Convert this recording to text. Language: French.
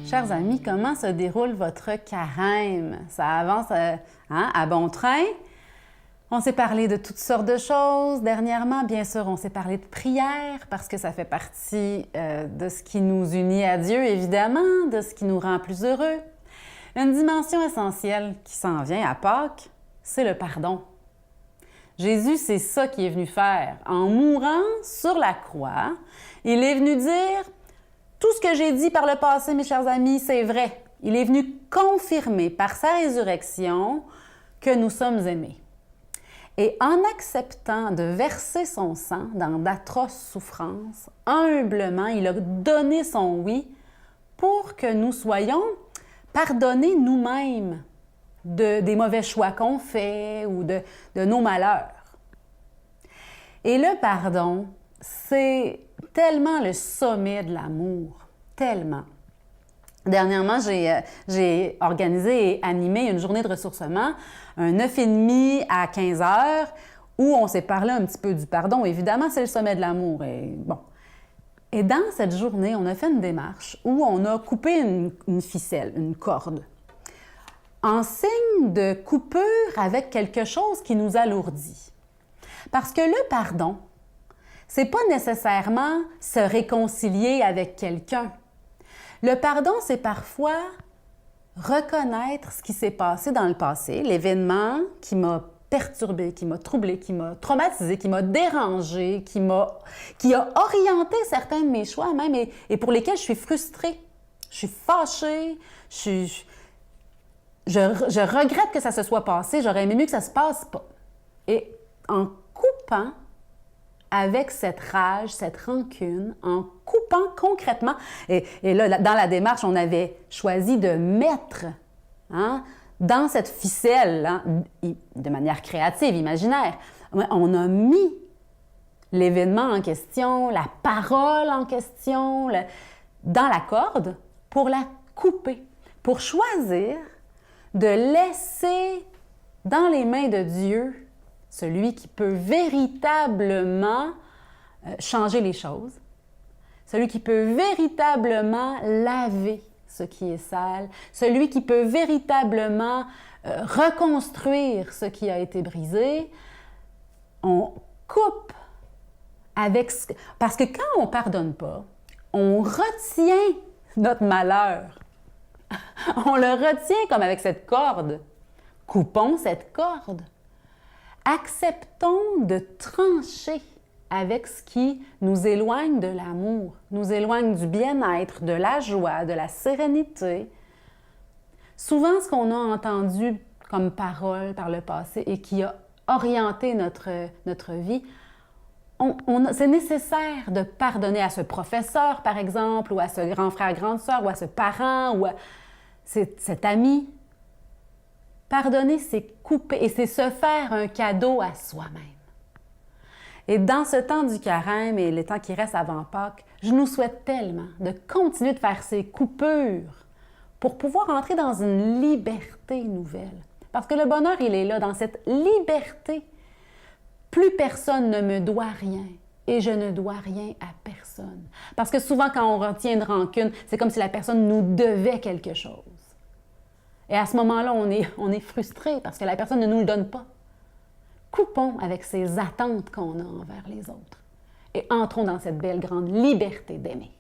Chers amis, comment se déroule votre carême? Ça avance à bon train? On s'est parlé de toutes sortes de choses dernièrement. Bien sûr, on s'est parlé de prière parce que ça fait partie de ce qui nous unit à Dieu, évidemment, de ce qui nous rend plus heureux. Une dimension essentielle qui s'en vient à Pâques, c'est le pardon. Jésus, c'est ça qu'il est venu faire. En mourant sur la croix, il est venu dire « Tout ce que j'ai dit par le passé, mes chers amis, c'est vrai. » Il est venu confirmer par sa résurrection que nous sommes aimés. Et en acceptant de verser son sang dans d'atroces souffrances, humblement, il a donné son oui pour que nous soyons pardonnés nous-mêmes des mauvais choix qu'on fait ou de nos malheurs. Et le pardon, c'est tellement le sommet de l'amour, tellement. Dernièrement, j'ai organisé et animé une journée de ressourcement, un 9h30 à 15h, où on s'est parlé un petit peu du pardon. Évidemment, c'est le sommet de l'amour. Et dans cette journée, on a fait une démarche où on a coupé une ficelle, une corde, en signe de coupure avec quelque chose qui nous alourdit. Parce que le pardon, c'est pas nécessairement se réconcilier avec quelqu'un. Le pardon, c'est parfois reconnaître ce qui s'est passé dans le passé, l'événement qui m'a perturbé, qui m'a troublé, qui m'a traumatisé, qui m'a dérangé, qui a orienté certains de mes choix même et pour lesquels je suis frustrée, je suis fâchée, je regrette que ça se soit passé, j'aurais aimé mieux que ça se passe pas. Et en coupant avec cette rage, cette rancune, en coupant concrètement. Et là, dans la démarche, on avait choisi de mettre dans cette ficelle, de manière créative, imaginaire, on a mis l'événement en question, la parole en question, dans la corde pour la couper, pour choisir de laisser dans les mains de Dieu celui qui peut véritablement changer les choses, celui qui peut véritablement laver ce qui est sale, celui qui peut véritablement reconstruire ce qui a été brisé. On coupe avec ce... Parce que quand on ne pardonne pas, on retient notre malheur. On le retient comme avec cette corde. Coupons cette corde. Acceptons de trancher avec ce qui nous éloigne de l'amour, nous éloigne du bien-être, de la joie, de la sérénité. Souvent, ce qu'on a entendu comme parole par le passé et qui a orienté notre vie, c'est nécessaire de pardonner à ce professeur, par exemple, ou à ce grand frère, grande sœur, ou à ce parent, ou à cet ami. Pardonner, c'est couper et c'est se faire un cadeau à soi-même. Et dans ce temps du carême et les temps qui restent avant Pâques, je nous souhaite tellement de continuer de faire ces coupures pour pouvoir entrer dans une liberté nouvelle. Parce que le bonheur, il est là, dans cette liberté. Plus personne ne me doit rien et je ne dois rien à personne. Parce que souvent, quand on retient une rancune, c'est comme si la personne nous devait quelque chose. Et à ce moment-là, on est frustré parce que la personne ne nous le donne pas. Coupons avec ces attentes qu'on a envers les autres et entrons dans cette belle grande liberté d'aimer.